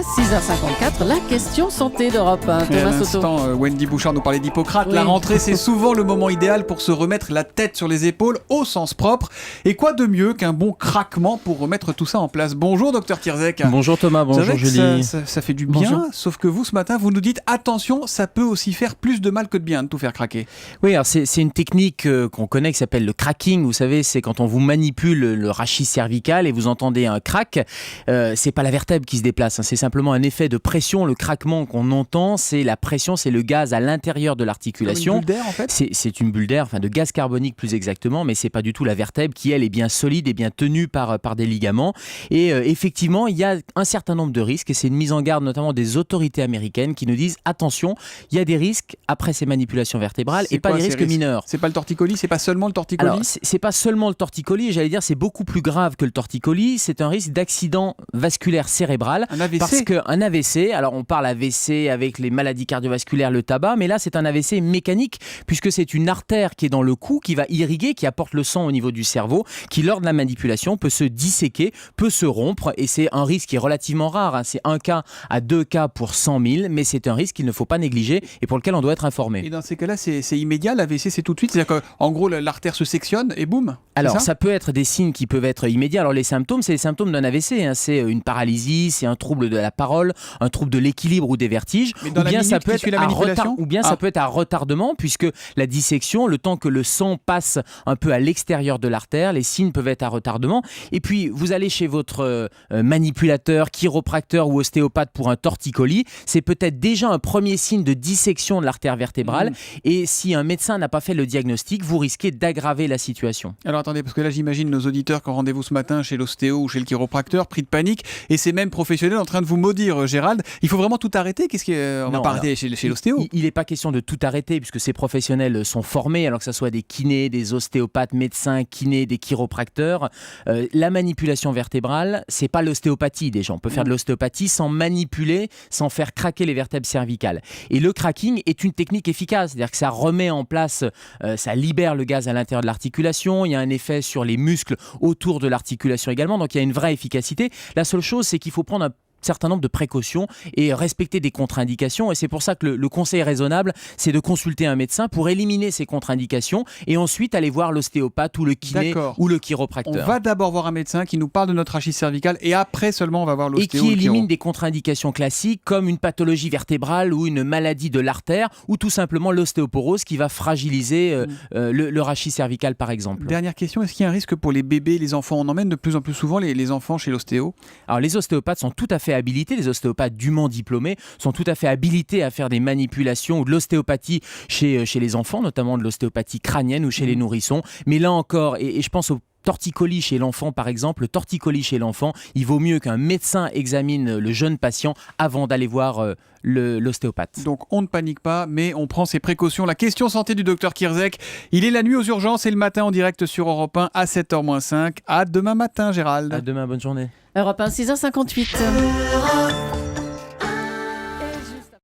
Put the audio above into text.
6h54, la question santé d'Europe 1. Et à Thomas Soto. l'instant, Wendy Bouchard nous parlait d'Hippocrate. Oui. La rentrée, c'est souvent le moment idéal pour se remettre la tête sur les épaules au sens propre. Et quoi de mieux qu'un bon craquement pour remettre tout ça en place. Bonjour, docteur Kierzek. Bonjour Thomas, Vous savez bonjour que Julie. ça fait du bien, Bonjour. sauf que vous, ce matin, vous nous dites attention, ça peut aussi faire plus de mal que de bien de tout faire craquer. Oui, alors c'est une technique qu'on connaît qui s'appelle le cracking. Vous savez, c'est quand on vous manipule le rachis cervical et vous entendez un crack. C'est pas la vertèbre qui se déplace, hein, c'est simplement un effet de pression. Le craquement qu'on entend, c'est la pression, c'est le gaz à l'intérieur de l'articulation. Comme une bulle d'air, en fait. C'est une bulle d'air, enfin de gaz carbonique plus exactement, mais c'est pas du tout la vertèbre qui, elle, est bien solide et bien tenue par des ligaments. Et effectivement, il y a un certain nombre de risques et c'est une mise en garde notamment des autorités américaines qui nous disent attention, il y a des risques après ces manipulations vertébrales C'est et pas quoi, des ces risques risques mineurs. C'est pas le torticolis, c'est pas seulement le torticolis. Alors, c'est pas seulement le torticolis, j'allais dire c'est beaucoup plus grave que le torticolis, c'est un risque d'accident vasculaire cérébral. Un AVC. Parce qu'un AVC, alors on parle AVC avec les maladies cardiovasculaires, le tabac, mais là c'est un AVC mécanique puisque c'est une artère qui est dans le cou, qui va irriguer, qui apporte le sang au niveau du cerveau, qui lors de la manipulation peut se disséquer, peut se rompre et c'est un risque qui est relativement rare, hein. C'est 1 cas à 2 cas pour 100 000, mais c'est un risque qu'il ne faut pas négliger et pour lequel on doit être informé. Et dans ces cas-là, c'est immédiat, l'AVC c'est tout de suite, c'est-à-dire qu'en gros l'artère se sectionne et boum. Alors, c'est ça peut être des signes qui peuvent être immédiats. Alors, les symptômes, c'est les symptômes d'un AVC. Hein. C'est une paralysie, c'est un trouble de la parole, un trouble de l'équilibre ou des vertiges. Mais dans ou la bien minute ça peut qui être suit la à manipulation ou bien ça peut être à retardement, puisque la dissection, le temps que le sang passe un peu à l'extérieur de l'artère, les signes peuvent être à retardement. Et puis, vous allez chez votre manipulateur, chiropracteur ou ostéopathe pour un torticolis. C'est peut-être déjà un premier signe de dissection de l'artère vertébrale. Et si un médecin n'a pas fait le diagnostic, vous risquez d'aggraver la situation. Alors attendez, parce que là j'imagine nos auditeurs qui ont rendez-vous ce matin chez l'ostéo ou chez le chiropracteur, pris de panique, et ces mêmes professionnels en train de vous maudire, Gérald. Il faut vraiment tout arrêter. Qu'est-ce qu'on va Non, pas arrêter chez l'ostéo. Il n'est pas question de tout arrêter puisque ces professionnels sont formés, alors que ce soit des kinés, des ostéopathes, médecins, kinés, des chiropracteurs. La manipulation vertébrale, c'est pas l'ostéopathie déjà. On peut faire de l'ostéopathie sans manipuler, sans faire craquer les vertèbres cervicales. Et le cracking est une technique efficace, c'est-à-dire que ça remet en place, ça libère le gaz à l'intérieur de l'articulation, il y a un effet sur les muscles autour de l'articulation également, donc il y a une vraie efficacité. La seule chose, c'est qu'il faut prendre un certain nombre de précautions et respecter des contre-indications, et c'est pour ça que le conseil raisonnable, c'est de consulter un médecin pour éliminer ces contre-indications et ensuite aller voir l'ostéopathe ou le kiné ou le chiropracteur. On va d'abord voir un médecin qui nous parle de notre rachis cervical et après seulement on va voir l'ostéo. Et qui élimine des contre-indications classiques comme une pathologie vertébrale ou une maladie de l'artère ou tout simplement l'ostéoporose qui va fragiliser le rachis cervical par exemple. Dernière question, est-ce qu'il y a un risque pour les bébés, les enfants? On emmène de plus en plus souvent les enfants chez l'ostéo. Alors les ostéopathes sont tout à fait habilités, les ostéopathes dûment diplômés sont tout à fait habilités à faire des manipulations ou de l'ostéopathie chez les enfants, notamment de l'ostéopathie crânienne ou chez les nourrissons. Mais là encore, et je pense au torticolis chez l'enfant par exemple, le torticolis chez l'enfant, il vaut mieux qu'un médecin examine le jeune patient avant d'aller voir l'ostéopathe. Donc on ne panique pas, mais on prend ses précautions. La question santé du docteur Kierzek, il est la nuit aux urgences et le matin en direct sur Europe 1 à 7h-5. À demain matin, Gérald. À demain, bonne journée. Europe 1, 6h58.